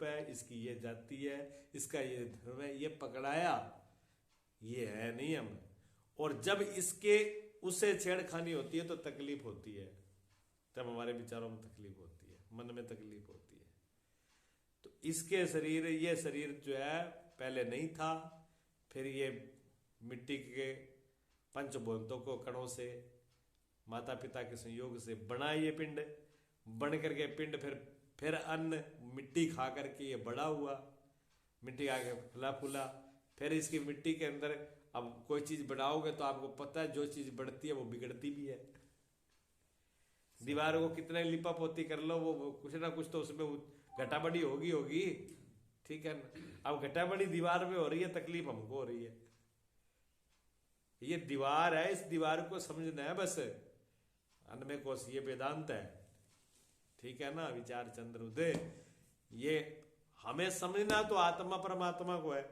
रूप है, इसकी ये जाति है, इसका ये धर्म है, ये पकड़ाया, ये है नियम। और जब इसके उससे छेड़खानी होती है तो तकलीफ होती है, तब हमारे विचारों में तकलीफ होती है, मन में तकलीफ होती है। तो इसके शरीर, ये शरीर जो है पहले नहीं था, फिर ये मिट्टी के पंचभूतों को कणों से, माता पिता के संयोग से बना ये पिंड, बन करके पिंड फिर अन्न मिट्टी खा करके ये बड़ा हुआ, मिट्टी आके फूला फूला। फिर इसकी मिट्टी के अंदर अब कोई चीज बनाओगे तो आपको पता है जो चीज बढ़ती है वो बिगड़ती भी है। दीवार को कितने लिपा पोती कर लो, वो कुछ ना कुछ तो उसमें घटाबड़ी होगी, ठीक है ना। अब घटाबड़ी दीवार में हो रही है, तकलीफ हमको हो रही है। ये दीवार है, इस दीवार को समझना है बस। अन्य कोश ये वेदांत है, ठीक है ना। विचार चंद्र उदय, ये हमें समझना तो आत्मा परमात्मा को है,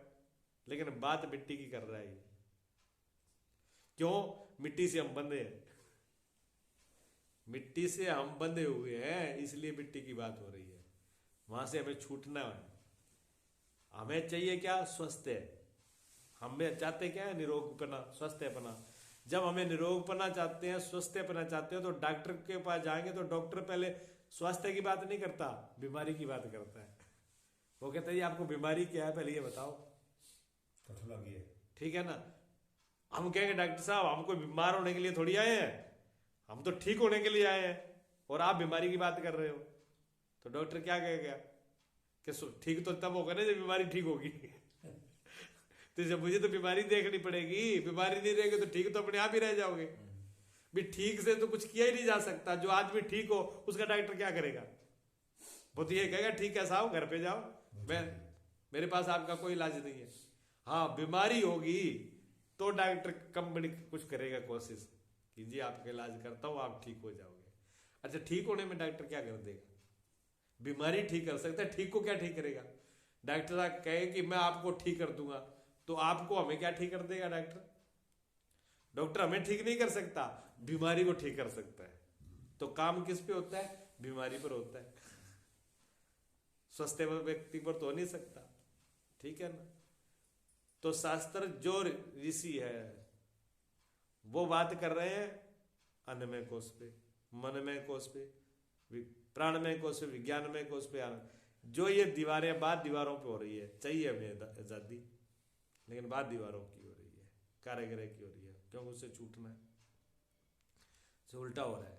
लेकिन बात मिट्टी की कर रहा है ये। क्यों? मिट्टी से हम बंधे हैं, मिट्टी से हम बंधे हुए हैं, इसलिए मिट्टी की बात हो रही है। वहां से हमें छूटना है। हमें चाहिए क्या? स्वस्थ है। हमें चाहते क्या है? निरोगपना, स्वस्थपना। जब हमें निरोगपना चाहते हैं, स्वस्थपना चाहते हैं, तो डॉक्टर के पास जाएंगे तो डॉक्टर पहले स्वास्थ्य की बात नहीं करता, बीमारी की बात करता है। वो कहता है ये आपको बीमारी क्या है, पहले ये बताओ, ठीक है ना। हम कहेंगे डॉक्टर साहब हम कोई बीमार होने के लिए थोड़ी आए हैं, हम तो ठीक होने के लिए आए हैं, और आप बीमारी की बात कर रहे हो। तो डॉक्टर क्या कहेगा कि ठीक तो तब होगा ना जब बीमारी ठीक होगी। तो जब मुझे तो बीमारी देखनी पड़ेगी, बीमारी नहीं रहेगी तो ठीक तो अपने आप ही रह जाओगे भी। ठीक से तो कुछ किया ही नहीं जा सकता। जो आदमी ठीक हो उसका डॉक्टर क्या करेगा? वो तो ये कहेगा ठीक है साहब घर पे जाओ, मैं मेरे पास आपका कोई इलाज नहीं है। हाँ, बीमारी होगी तो डॉक्टर कंपनी कुछ करेगा, कोशिश कीजिए आपका इलाज करता हूं, आप ठीक हो जाओगे। अच्छा, ठीक होने में डॉक्टर क्या कर देगा? बीमारी ठीक कर सकता है, ठीक को क्या ठीक करेगा? डॉक्टर कहे कि मैं आपको ठीक कर दूंगा, तो आपको हमें क्या ठीक कर देगा डॉक्टर? डॉक्टर हमें ठीक नहीं कर सकता, बीमारी को ठीक कर सकता है। तो काम किस पे होता है? बीमारी पर होता है, स्वस्थ व्यक्ति पर तो हो नहीं सकता, ठीक है ना। तो शास्त्र जो ऋषि है वो बात कर रहे हैं अन्नमय कोश पे, मनमय कोश पे, प्राणमय कोश पे, विज्ञानमय कोश पे। जो ये दीवारें बात दीवारों पे हो रही है, चाहिए हमें आजादी, लेकिन बात दीवारों की हो रही है, कारागृह की हो रही है, क्योंकि उससे छूटना है, जो उल्टा हो रहा है।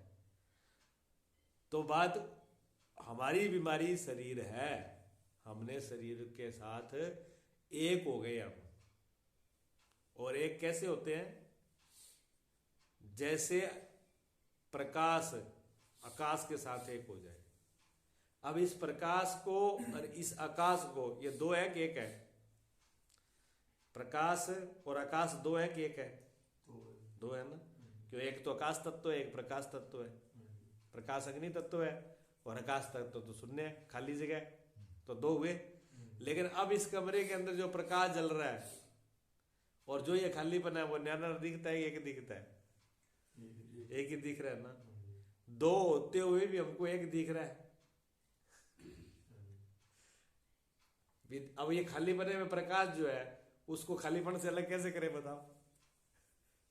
तो बात हमारी बीमारी शरीर है, हमने शरीर के साथ एक हो गए हम। और एक कैसे होते हैं? जैसे प्रकाश आकाश के साथ एक हो जाए। अब इस प्रकाश को और इस आकाश को, ये दो है कि एक है? प्रकाश और आकाश दो है कि एक है? दो है ना। क्यों? एक तो आकाश तत्व है, एक प्रकाश तत्व है। प्रकाश अग्नि तत्व है और आकाश तत्व तो शून्य है, खाली जगह, तो दो हुए। लेकिन अब इस कमरे के अंदर जो प्रकाश जल रहा है और जो ये खालीपन है, वो न्यारा दिखता है, एक दिखता है? एक ही दिख रहा है ना। दो होते हुए भी हमको एक दिख रहा है। अब ये खालीपने में प्रकाश जो है उसको खालीपन से अलग कैसे करें बताओ?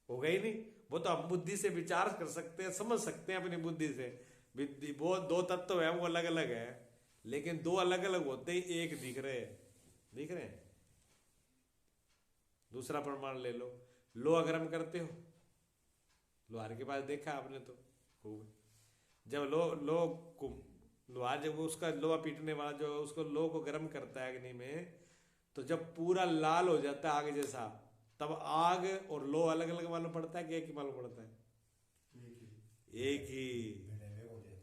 होगा ही नहीं। वो तो हम बुद्धि से विचार कर सकते हैं, समझ सकते हैं अपनी बुद्धि से। वो दो तत्व है, वो अलग अलग है, लेकिन दो अलग अलग होते ही एक दिख रहे हैं, दिख रहे हैं। दूसरा प्रमाण ले लो, लोहा गर्म करते हो, लोहार के पास देखा आपने तो खूब, जब लोहार जब उसका लोहा पीटने वाला जो उसको लोह को गर्म करता है अग्नि में, तो जब पूरा लाल हो जाता है आग जैसा, तब आग और लोह अलग अलग मालूम पड़ता है कि एक ही मालूम पड़ता है? एक ही।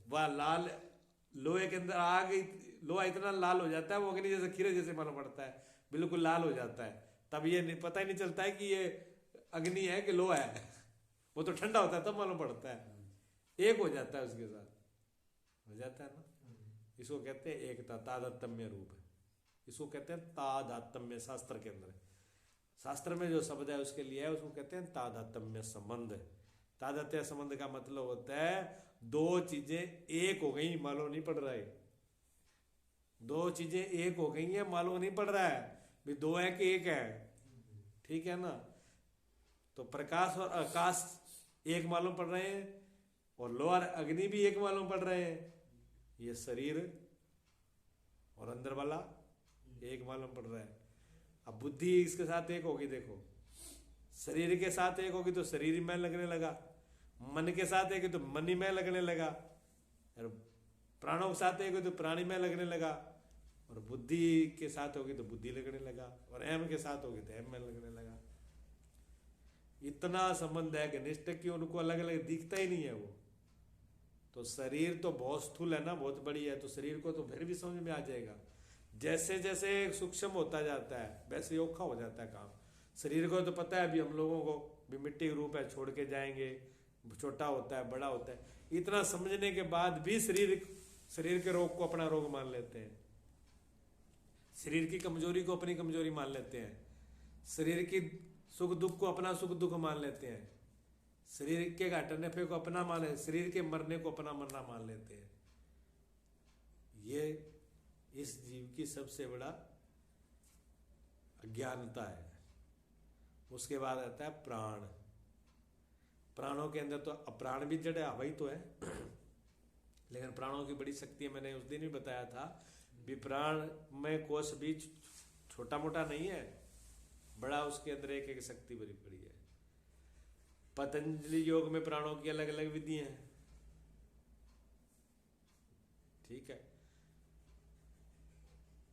वह लाल लोहे के अंदर आग, लोहा इतना लाल हो जाता है वो अग्नि जैसे खीरे जैसे मालूम पड़ता है, बिल्कुल लाल हो जाता है। तब ये पता ही नहीं चलता है कि ये अग्नि है कि लोहा है, वो तो ठंडा होता है तब मालूम पड़ता है। एक हो जाता है, उसके साथ हो जाता है ना। इसको कहते हैं एकता, तादात्म्य रूप है, इसको कहते हैं तादात्म्य। शास्त्र के अंदर, शास्त्र में जो शब्द है उसके लिए है, उसको कहते हैं तादात्म्य संबंध। तादात्म्य संबंध का मतलब होता है दो चीजें एक हो गई, मालूम नहीं पड़ रहा है। दो चीजें एक हो गई हैं, मालूम नहीं पड़ रहा है भी दो है कि एक है। ठीक है ना। तो प्रकाश और आकाश एक मालूम पड़ रहे हैं, और लोअर अग्नि भी एक मालूम पड़ रहे हैं। ये शरीर और अंदर वाला एक मालूम पड़ रहा है। अब बुद्धि इसके साथ एक होगी, देखो शरीर के साथ एक होगी तो शरीर में लगने लगा, मन के साथ एक है तो मन ही में लगने लगा, और प्राणों के साथ एक है तो प्राणी में लगने लगा, और बुद्धि के साथ होगी तो बुद्धि लगने लगा, और एम के साथ होगी तो एम में लगने लगा। इतना संबंध है घनिष्ठ कि उनको अलग अलग दिखता ही नहीं है वो। तो शरीर तो बहुत स्थूल है ना, बहुत बड़ी है, तो शरीर को तो फिर भी समझ में आ जाएगा। जैसे जैसे सूक्ष्म होता जाता है वैसे औखा हो जाता है काम। शरीर को तो पता है अभी हम लोगों को भी मिट्टी के रूप है, छोड़ के जाएंगे, छोटा होता है बड़ा होता है। इतना समझने के बाद भी शरीर के रोग को अपना रोग मान लेते हैं, शरीर की कमजोरी को अपनी कमजोरी मान लेते हैं, शरीर की सुख दुख को अपना सुख दुख मान लेते हैं, शरीर के घाटे नफे को अपना मान लेते, शरीर के मरने को अपना मरना मान लेते हैं। ये इस जीव की सबसे बड़ा अज्ञानता है। उसके बाद आता है प्राण। प्राणों के अंदर तो प्राण भी जड़ है, वही तो है लेकिन प्राणों की बड़ी शक्ति है। मैंने उस दिन भी बताया था भी प्राण में कोष भी छोटा मोटा नहीं है, बड़ा, उसके अंदर एक एक शक्ति भरी पड़ी है। पतंजलि योग में प्राणों की अलग अलग विधि हैं। ठीक है।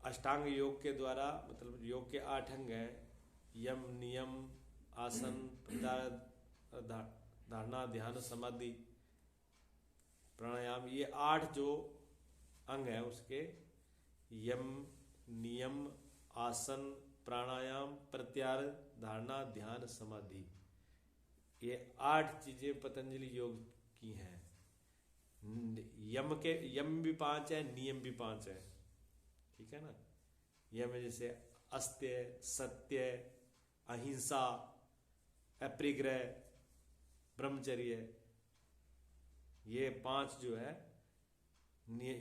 अष्टांग योग के द्वारा, मतलब योग के 8 अंग हैं, यम नियम आसन प्रत्याहार धारणा ध्यान समाधि प्राणायाम, ये 8 जो अंग है उसके, यम नियम आसन प्राणायाम प्रत्याहार धारणा ध्यान समाधि, ये 8 चीजें पतंजलि योग की हैं। यम भी 5 है, नियम भी 5 है। ठीक है ना। यम जैसे अस्त्य, सत्य, अहिंसा, अपरिग्रह, ब्रह्मचर्य, ये 5 जो है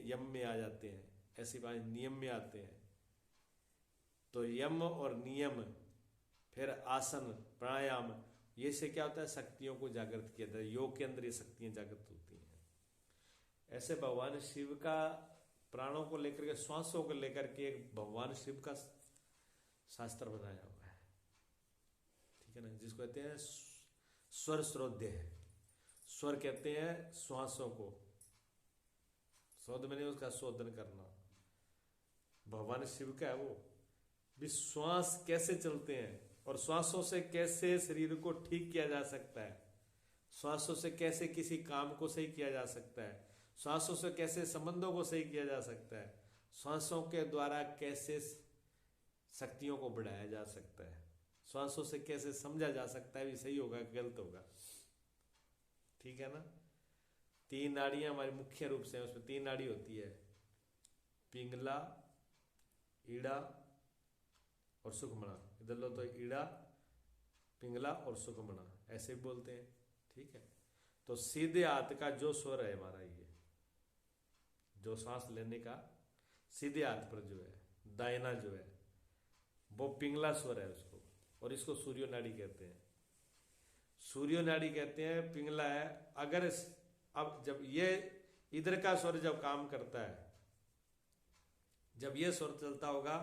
यम में आ जाते हैं। ऐसी 5 नियम में आते हैं। तो यम और नियम, फिर आसन प्राणायाम, ये से क्या होता है, शक्तियों को जागृत किया जाता है। योग के अंदर ये शक्तियां जागृत होती हैं। ऐसे भगवान शिव का प्राणों को लेकर के, श्वासों को लेकर के एक भगवान शिव का शास्त्र बनाया हुआ है। ठीक है ना, जिसको कहते हैं स्वर श्रोध्य। स्वर कहते हैं श्वासों को, शोध मैंने उसका शोधन करना। भगवान शिव का है वो भी। श्वास कैसे चलते हैं और श्वासों से कैसे शरीर को ठीक किया जा सकता है, श्वासों से कैसे किसी काम को सही किया जा सकता है, श्वासों से कैसे संबंधों को सही किया जा सकता है, श्वासों के द्वारा कैसे शक्तियों को बढ़ाया जा सकता है, श्वासों से कैसे समझा जा सकता है भी सही होगा गलत होगा। ठीक है ना। 3 नाड़ियां हमारी मुख्य रूप से, उसमें 3 नाड़ी होती है, पिंगला, ईड़ा और सुखमणा। इधर लो तो ईड़ा, पिंगला और सुखमणा, ऐसे भी बोलते हैं। ठीक है। तो सीधे हाथ का जो स्वर है हमारा, ये जो सांस लेने का सीधे हाथ पर जो है, दाहिना जो है, वो पिंगला स्वर है उसको, और इसको सूर्य नाड़ी कहते हैं। सूर्य नाड़ी कहते हैं, पिंगला है। अगर अब जब ये इधर का स्वर जब काम करता है, जब ये स्वर चलता होगा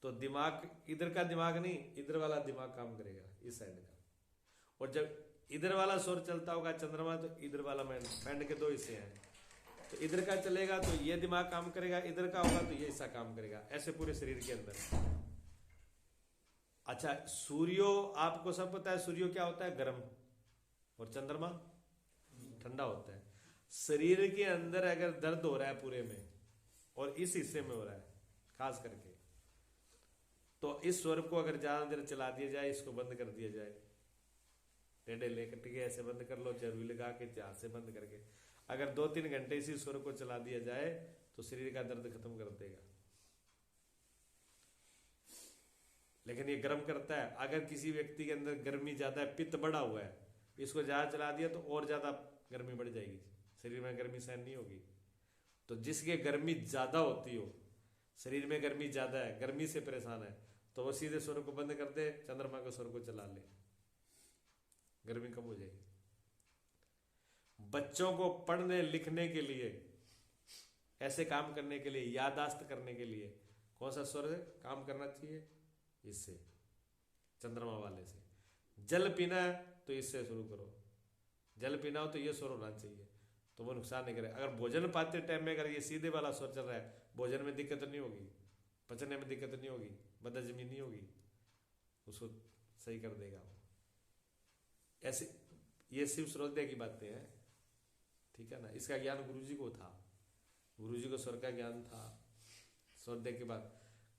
तो दिमाग, इधर का दिमाग नहीं, इधर वाला दिमाग काम करेगा, इस साइड का। और जब इधर वाला स्वर चलता होगा चंद्रमा, तो इधर वाला मैंड के 2 हिस्से हैं, तो इधर का चलेगा तो ये दिमाग काम करेगा, इधर का होगा तो ये हिस्सा काम करेगा, ऐसे पूरे शरीर के अंदर। अच्छा, सूर्यो आपको सब पता है, सूर्यो क्या होता है, गर्म, और चंद्रमा ठंडा होता है। शरीर के अंदर अगर दर्द हो रहा है पूरे में, और इस हिस्से में हो रहा है खास करके, तो इस स्वर को अगर ज्यादा देर चला दिया जाए, इसको बंद कर दिया जाए, टेढ़े लेकर के ऐसे बंद कर लो, जरूरी लगा के हाथ से बंद करके, अगर 2-3 घंटे इसी स्वर को चला दिया जाए तो शरीर का दर्द खत्म कर देगा। लेकिन ये गर्म करता है। अगर किसी व्यक्ति के अंदर गर्मी ज्यादा है, पित्त बढ़ा हुआ है, इसको ज्यादा चला दिया तो और ज्यादा गर्मी बढ़ जाएगी, शरीर में गर्मी सहन नहीं होगी। तो जिसके गर्मी ज्यादा होती हो शरीर में गर्मी ज्यादा है, गर्मी से परेशान है, तो वो सीधे स्वर को बंद कर दे, चंद्रमा के स्वर को चला ले, गर्मी कम हो जाएगी। बच्चों को पढ़ने लिखने के लिए, ऐसे काम करने के लिए, यादाश्त करने के लिए कौन सा स्वर है काम करना चाहिए? इससे, चंद्रमा वाले से। जल पीना है तो इससे शुरू करो, जल पीना हो तो ये स्वर होना चाहिए, तो वो नुकसान नहीं करे। अगर भोजन पाते टाइम में अगर ये सीधे वाला स्वर चल रहा है, भोजन में दिक्कत नहीं होगी, पचने में दिक्कत नहीं होगी, बदहजमी नहीं होगी, उसको सही कर देगा वो। ऐसे ये शिव श्रोद्य की बातें हैं, ठीक है ना। इसका ज्ञान गुरुजी को था, गुरुजी को स्वर का ज्ञान था। श्रोद्य के बाद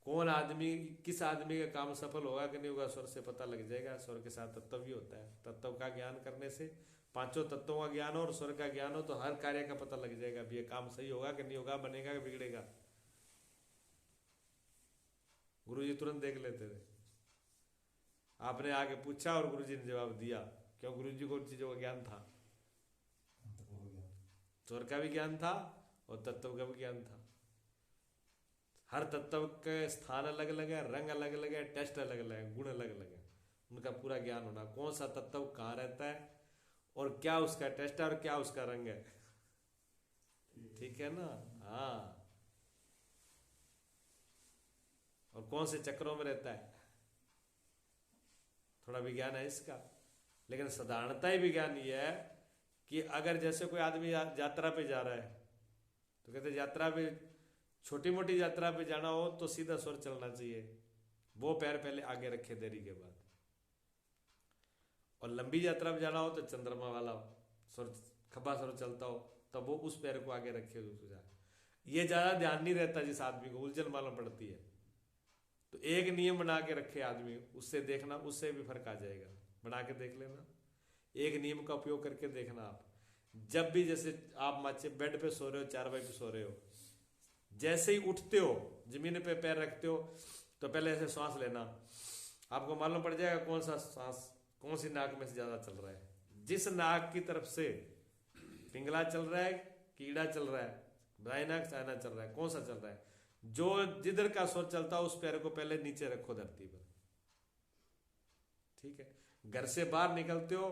कौन आदमी, किस आदमी का काम सफल होगा कि नहीं होगा, स्वर से पता लग जाएगा। स्वर के साथ तत्व भी होता है, तत्व का ज्ञान करने से, पांचों तत्वों का ज्ञान हो और स्वर का ज्ञान हो तो हर कार्य का पता लग जाएगा भी ये काम सही होगा कि नहीं होगा, बनेगा कि बिगड़ेगा। गुरुजी तुरंत देख लेते थे। आपने आके पूछा और गुरुजी ने जवाब दिया, क्यों? गुरुजी को उन चीजों का ज्ञान था, स्वर का भी ज्ञान था और तत्व का भी ज्ञान था। हर तत्व के स्थान अलग अलग है, रंग अलग अलग है, टेस्ट अलग अलग है, गुण अलग अलग है, उनका पूरा ज्ञान होना, कौन सा तत्व कहाँ रहता है और क्या उसका टेस्ट है और क्या उसका रंग है, ठीक है ना। हाँ, और कौन से चक्रों में रहता है, थोड़ा विज्ञान है इसका। लेकिन साधारणता ही विज्ञान ये है कि अगर जैसे कोई आदमी यात्रा पे जा रहा है तो कहते यात्रा पे, छोटी मोटी यात्रा पे जाना हो तो सीधा स्वर चलना चाहिए, वो पैर पहले आगे रखे देरी के बाद। और लंबी यात्रा पे जाना हो तो चंद्रमा वाला स्वर, खब्बा स्वर चलता हो, तब वो उस पैर को आगे रखे उसको जाए। ये ज्यादा ध्यान नहीं रहता, जिस आदमी को उलझन मालूम पड़ती है, तो एक नियम बना के रखे आदमी, उससे देखना, उससे भी फर्क आ जाएगा। बना के देख लेना, एक नियम का उपयोग करके देखना। आप जब भी, जैसे आप माचे बेड पे सो रहे हो, चारपाई पे सो रहे हो, जैसे ही उठते हो, जमीन पे पैर रखते हो, तो पहले ऐसे सांस लेना, आपको मालूम पड़ जाएगा कौन सा सांस कौन सी नाक में से ज्यादा चल रहा है। जिस नाक की तरफ से पिंगला चल रहा है, कीड़ा चल रहा है, दाएं नाक चाइना चल रहा है, कौन सा चल रहा है, जो जिधर का स्वर चलता है उस पैर को पहले नीचे रखो धरती पर, ठीक है। घर से बाहर निकलते हो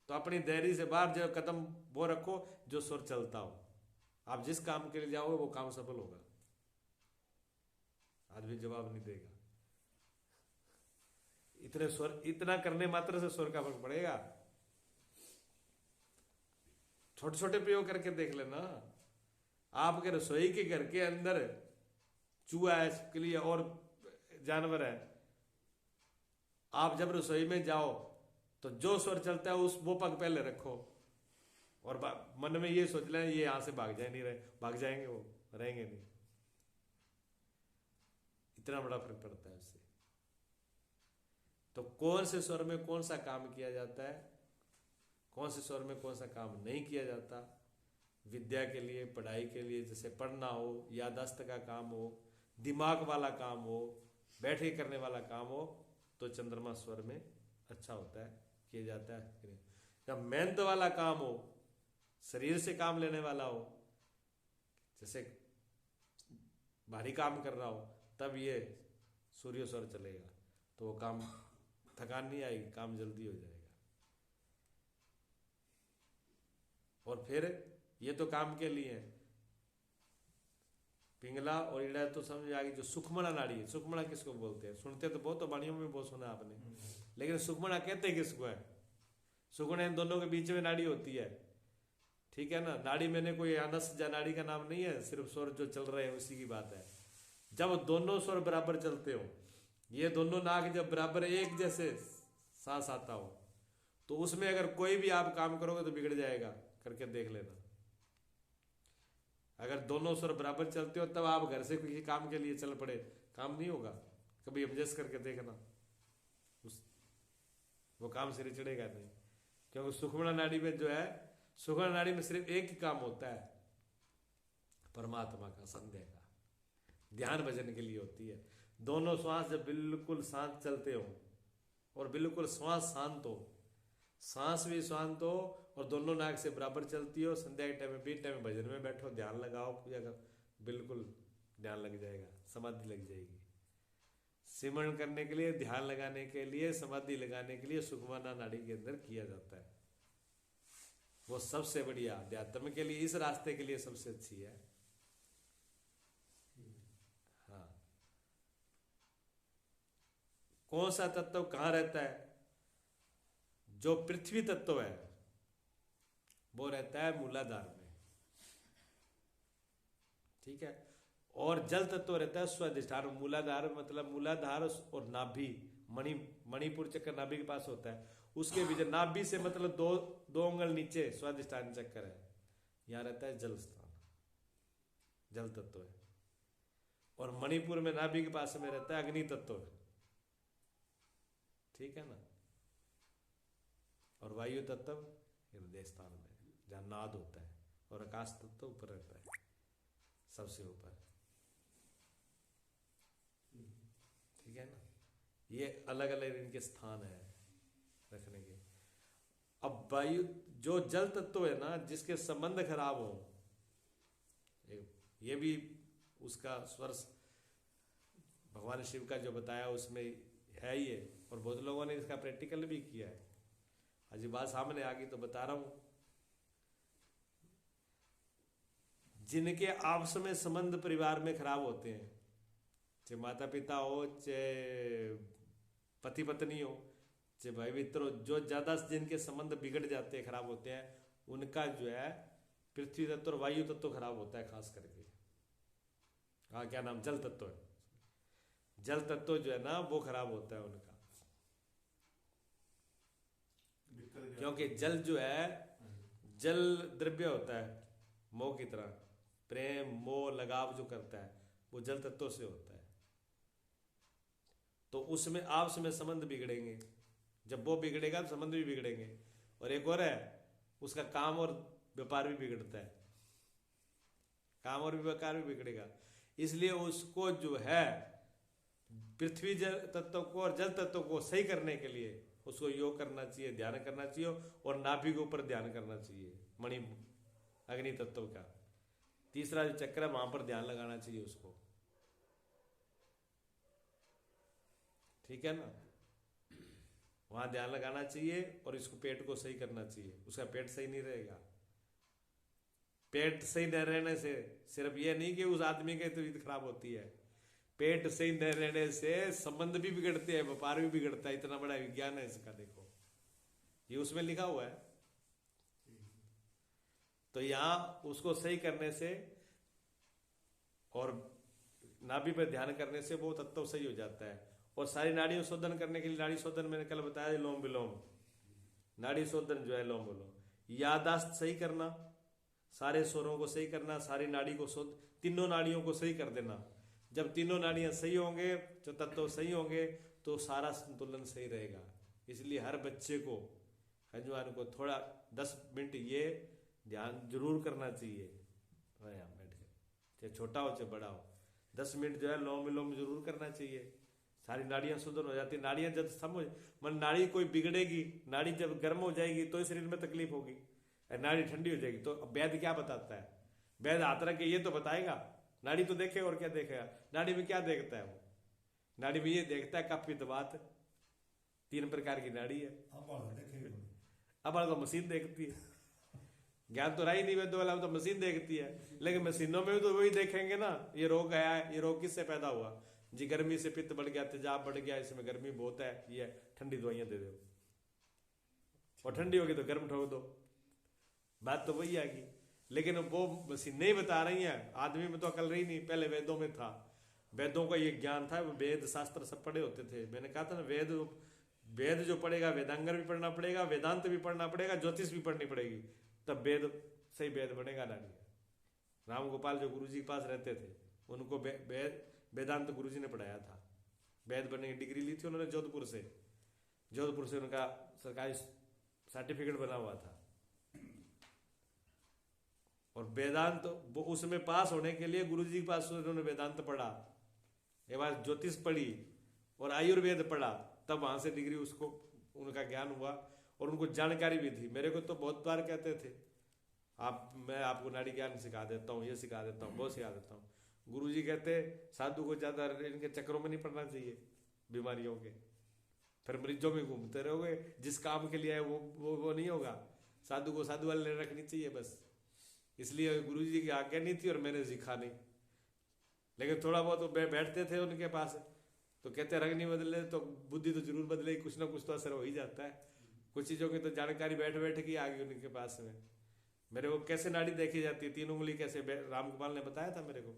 तो अपनी देहरी से बाहर जो कदम वो रखो जो स्वर चलता हो। आप जिस काम के लिए जाओगे वो काम सफल होगा, आदमी जवाब नहीं देगा। इतने स्वर, इतना करने मात्र से स्वर का फर्क पड़ेगा। छोटे छोटे प्रयोग करके देख लेना। आपके रसोई के घर के अंदर चूहा है, छिपकली है और जानवर है, आप जब रसोई में जाओ तो जो स्वर चलता है उस वो पग पहले रखो और मन में ये सोच लें ये यहां से भाग जाए, नहीं रहे, भाग जाएंगे, वो रहेंगे नहीं। इतना बड़ा फर्क पड़ता है उससे। तो कौन से स्वर में कौन सा काम किया जाता है, कौन से स्वर में कौन सा काम नहीं किया जाता, विद्या के लिए, पढ़ाई के लिए, जैसे पढ़ना हो, यादाश्त का काम हो, दिमाग वाला काम हो, बैठे करने वाला काम हो, तो चंद्रमा स्वर में अच्छा होता है, किया जाता है। जब मेहनत वाला काम हो, शरीर से काम लेने वाला हो, जैसे भारी काम कर रहा हो, तब ये सूर्य स्वर चलेगा, तो वो काम, थकान नहीं आएगी, काम जल्दी हो जाएगा। और फिर ये तो काम के लिए है, पिंगला और ईड़ा तो समझ आ गई। जो सुखमणा नाड़ी है, सुखमणा किसको बोलते हैं? सुनते तो बहुत, तो वाणियों में बहुत सुना आपने, लेकिन सुखमणा कहते किसको है? सुखमणा इन दोनों के बीच में नाड़ी होती है, ठीक है ना। नाड़ी मैंने कोई अनस या नाड़ी का नाम नहीं है, सिर्फ स्वर जो चल रहे हैं उसी की बात है। जब दोनों स्वर बराबर चलते हो, ये दोनों नाक जब बराबर एक जैसे सांस आता हो, तो उसमें अगर कोई भी आप काम करोगे तो बिगड़ जाएगा, करके देख लेना। अगर दोनों स्वर बराबर चलते हो तब आप घर से किसी काम के लिए चल पड़े, काम नहीं होगा। कभी एडजस्ट करके देखना, वो काम सिरे चढ़ेगा नहीं। क्योंकि सुखमणा नाड़ी में जो है, सुखमणा नाड़ी में सिर्फ एक ही काम होता है, परमात्मा का, संध्या का, ध्यान भजन के लिए होती है। दोनों श्वास जब बिल्कुल शांत चलते हो और बिल्कुल श्वास शांत हो, सांस भी शांत हो और दोनों नाक से बराबर चलती हो, संध्या के टाइम में भी, टाइम में भजन में बैठो, ध्यान लगाओ, पूजा करो, बिल्कुल ध्यान लग जाएगा, समाधि लग जाएगी। सिमरण करने के लिए, ध्यान लगाने के लिए, समाधि लगाने के लिए सुखमना नाड़ी के अंदर किया जाता है। वो सबसे बढ़िया अध्यात्म के लिए, इस रास्ते के लिए सबसे अच्छी है। हाँ, कौन सा तत्व कहां रहता है? जो पृथ्वी तत्व है वो रहता है मूलाधार में, ठीक है। और जल तत्व रहता है स्वाधिष्ठान। मूलाधार मतलब मूलाधार और नाभि, मणिपुर चक्कर नाभि के पास होता है, उसके बीच नाभि से मतलब दो अंगल नीचे स्वाधिष्ठान चक्कर है, यहां रहता है जल स्थान, जल तत्व है। और मणिपुर में नाभि के पास में रहता है अग्नि तत्व, ठीक है ना। और वायु तत्व हृदय स्थान में जहां नाद होता है, और आकाश तत्व ऊपर रहता है, सबसे ऊपर, ठीक है ना। ये अलग अलग इनके स्थान है रखने के। अब वायु जो जल तत्व है ना, जिसके संबंध खराब हो, ये भी उसका स्वर भगवान शिव का जो बताया उसमें है ये, और बहुत लोगों ने इसका प्रैक्टिकल भी किया है। आज बात सामने आ गई तो बता रहा हूं। जिनके आपस में संबंध परिवार में खराब होते हैं, चाहे माता पिता हो, चाहे पति पत्नी हो, चाहे भाई मित्र हो, जो ज्यादा जिनके संबंध बिगड़ जाते हैं, खराब होते हैं, उनका जो है पृथ्वी तत्व और वायु तत्व खराब होता है खास करके। हाँ, क्या नाम, जल तत्व है। जल तत्व जो है ना वो खराब होता है उनका, क्योंकि जल जो है, जल द्रव्य होता है, मोह की तरह, प्रेम मोह लगाव जो करता है वो जल तत्व से होता है। तो उसमें आपस में संबंध बिगड़ेंगे, जब वो बिगड़ेगा तो संबंध भी बिगड़ेंगे। और एक और है, उसका काम और व्यापार भी बिगड़ता है, काम और व्यापार भी बिगड़ेगा। इसलिए उसको जो है पृथ्वी जल तत्व को और जल तत्व को सही करने के लिए उसको योग करना चाहिए, ध्यान करना चाहिए, और नाभि के ऊपर ध्यान करना चाहिए, मणि अग्नि तत्व का। तीसरा जो चक्र है वहां पर ध्यान लगाना चाहिए उसको, ठीक है ना। वहां ध्यान लगाना चाहिए और इसको पेट को सही करना चाहिए। उसका पेट सही नहीं रहेगा। पेट सही न रहने से सिर्फ ये नहीं कि उस आदमी की तबीयत खराब होती है, पेट सही न रहने से संबंध भी बिगड़ते हैं, व्यापार भी बिगड़ता है। इतना बड़ा विज्ञान है इसका, देखो ये उसमें लिखा हुआ है। तो यहां उसको सही करने से और नाभि पर ध्यान करने से वो तत्व सही हो जाता है। और सारी नाड़ियों शोधन करने के लिए, नाड़ी शोधन मैंने कल बताया, लोम विलोम, नाड़ी शोधन जो है लोम विलोम, यादाश्त सही करना, सारे स्वरों को सही करना, सारी नाड़ी को शोध, तीनों नाड़ियों को सही कर देना। जब तीनों नाड़ियां सही होंगे, जो तत्व सही होंगे, तो सारा संतुलन सही रहेगा। इसलिए हर बच्चे को, हजवान को थोड़ा 10 मिनट ये ध्यान जरूर करना चाहिए, बैठ कर, चाहे छोटा हो चाहे बड़ा हो, 10 मिनट जो है लोम विलोम जरूर करना चाहिए। सारी नाड़ियां शुद्ध हो जाती। नाड़ियां जब समझ मन, नाड़ी कोई बिगड़ेगी, नाड़ी जब गर्म हो जाएगी तो शरीर में तकलीफ होगी, नाड़ी ठंडी हो जाएगी। तो वैद्य क्या बताता है? वैद्य हाथ रख के ये तो बताएगा, नाड़ी तो देखेगा और क्या देखेगा। नाड़ी में क्या देखता है वो? नाड़ी में ये देखता है कफ पित्त, 3 प्रकार की नाड़ी है। अब तो मशीन देखती है, ज्ञान तो रहा ही नहीं वैद्य वाला, तो मशीन देखती है। लेकिन मशीनों में भी तो वही देखेंगे ना, ये रोग आया है, ये रोग किससे पैदा हुआ जी? गर्मी से पित्त बढ़ गया, तेजाब बढ़ गया, इसमें गर्मी बहुत है, ये ठंडी दवाइयां दे दो, और ठंडी होगी तो गर्म ठोक दो, बात तो वही आएगी। लेकिन वो मशीन नहीं बता रही है, आदमी में तो अकल रही नहीं। पहले वेदों में था, वेदों का ये ज्ञान था, वेद शास्त्र सब पढ़े होते थे। मैंने कहा था ना, वेद जो पढ़ेगा, वेदांगर भी पढ़ना पड़ेगा, वेदांत भी पढ़ना पड़ेगा, ज्योतिष भी पढ़नी पड़ेगी, तब वेद सही वेद बनेगा ना। राम गोपाल जो गुरुजी के पास रहते थे, उनको वेदांत गुरुजी ने पढ़ाया था। वेद बनने की डिग्री ली थी उन्होंने जोधपुर से उनका सरकारी सर्टिफिकेट बना हुआ था। और वेदांत वो उसमें पास होने के लिए गुरुजी के पास उन्होंने वेदांत पढ़ा, एक बार ज्योतिष पढ़ी और आयुर्वेद पढ़ा, तब वहां से डिग्री उसको उनका ज्ञान हुआ और उनको जानकारी भी थी। मेरे को तो बहुत बार कहते थे, मैं आपको नाड़ी ज्ञान सिखा देता हूँ, ये सिखा देता हूँ, वो सिखा देता हूँ। गुरुजी कहते साधु को ज्यादा इनके चक्करों में नहीं पड़ना चाहिए बीमारियों के, फिर मरीजों में घूमते रहोगे, जिस काम के लिए है वो नहीं होगा। साधु को साधु वाले रखनी चाहिए बस। इसलिए गुरुजी की आज्ञा नहीं थी और मैंने सीखा नहीं, लेकिन थोड़ा बहुत तो बैठते थे उनके पास, तो कहते रंग नहीं बदले तो बुद्धि तो जरूर बदले, कुछ ना कुछ तो असर हो ही जाता है। कुछ चीजों की तो जानकारी बैठ बैठ के आ गई उनके पास में। मेरे को कैसे नाड़ी देखी जाती है, 3 उंगली कैसे, रामगोपाल ने बताया था मेरे को।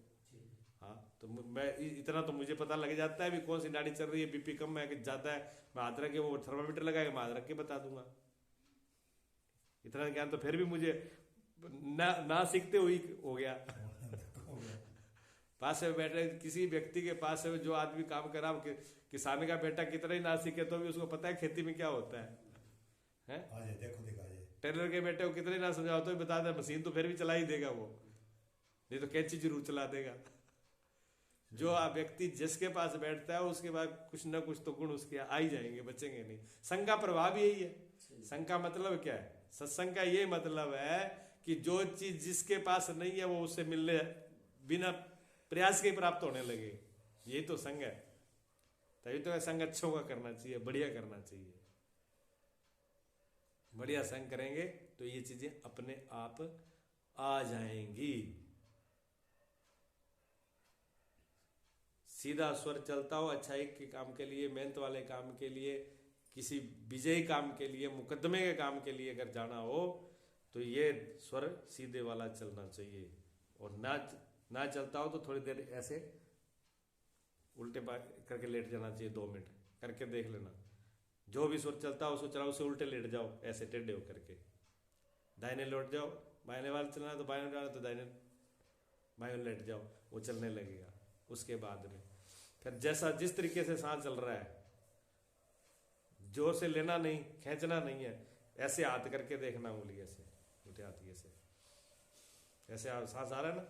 हाँ, तो मैं इतना तो मुझे पता लग जाता है भी कौन सी नाड़ी चल रही है, बीपी कम है कि ज्यादा है, मैं हाथ रख के, वो थर्मामीटर लगाएगा मैं हाथ रख के बता दूंगा। इतना ज्ञान तो फिर भी मुझे ना सीखते हुई हो गया। पास में बैठे किसी व्यक्ति के पास में जो आदमी काम कर रहा, किसान का बेटा कितना ही ना सीखे तो भी उसको पता है खेती में क्या होता है, टेलर के बेटे को कितने ना समझाओ तो भी बता दे, मशीन तो फिर भी चला ही देगा वो, नहीं तो कैंची जरूर चला देगा। जो व्यक्ति जिसके पास बैठता है उसके बाद कुछ ना कुछ तो गुण उसके आ ही जाएंगे, बचेंगे नहीं। संघ का प्रभाव यही है। संघ का मतलब क्या है? सत्संग का ये मतलब है कि जो चीज जिसके पास नहीं है वो उससे मिलने बिना प्रयास के प्राप्त होने लगे, यही तो संघ है। तभी तो संघ अच्छों का करना चाहिए, बढ़िया करना चाहिए। बढ़िया संग करेंगे तो ये चीजें अपने आप आ जाएंगी। सीधा स्वर चलता हो अच्छाई के काम के लिए, मेहनत वाले काम के लिए, किसी विजयी काम के लिए, मुकदमे के काम के लिए अगर जाना हो तो ये स्वर सीधे वाला चलना चाहिए। और ना चलता हो तो थोड़ी देर ऐसे उल्टे करके लेट जाना चाहिए, 2 मिनट करके देख लेना। जो भी सुर चलता हो उसको चलाओ, उसे उल्टे लेट जाओ, ऐसे टेढ़े हो करके दाहिने लौट जाओ। बाएं वाले चलना है तो बाएं डालो तो दाहिने बाएं लेट जाओ, वो चलने लगेगा। उसके बाद में फिर जैसा जिस तरीके से सांस चल रहा है, जोर से लेना नहीं, खींचना नहीं है, ऐसे हाथ करके देखना, उंगली ऐसे उल्टे हाथ की ऐसे सांस आ रहा है ना,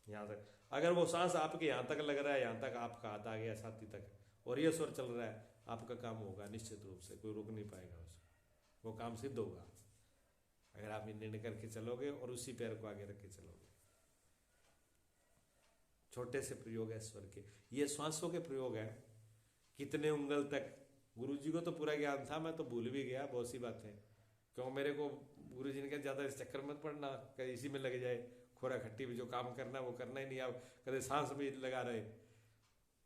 यहाँ तक। अगर वो सांस आपके यहाँ तक लग रहा है, यहाँ तक आपका हाथ आ गया छाती तक, और ये स्वर चल रहा है, आपका काम होगा निश्चित रूप से, कोई रोक नहीं पाएगा उसको, वो काम सिद्ध होगा अगर आप निर्णय करके चलोगे और उसी पैर को आगे रख के चलोगे। छोटे से प्रयोग है स्वर के, ये श्वासों के प्रयोग है। कितने उंगल तक, गुरुजी को तो पूरा ज्ञान था, मैं तो भूल भी गया बहुत सी बातें, क्यों मेरे को गुरुजी ने कहा ज्यादा इस चक्कर मत पड़ना, कहीं इसी में लग जाए, खोरा खट्टी में जो काम करना वो करना ही नहीं, आप कभी सांस में लगा रहे।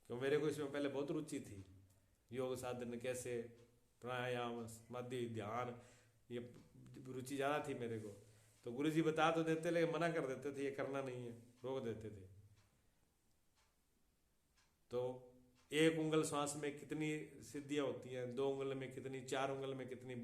क्यों मेरे को इसमें पहले बहुत रुचि थी, योग साधन कैसे, प्राणायाम, समाधि, ध्यान, ये रुचि ज़्यादा थी मेरे को। तो गुरुजी बता तो देते लेकिन मना कर देते थे, ये करना नहीं है, रोक देते थे। तो 1 उंगल श्वास में कितनी सिद्धियां होती हैं, 2 उंगल में कितनी, 4 उंगल में कितनी,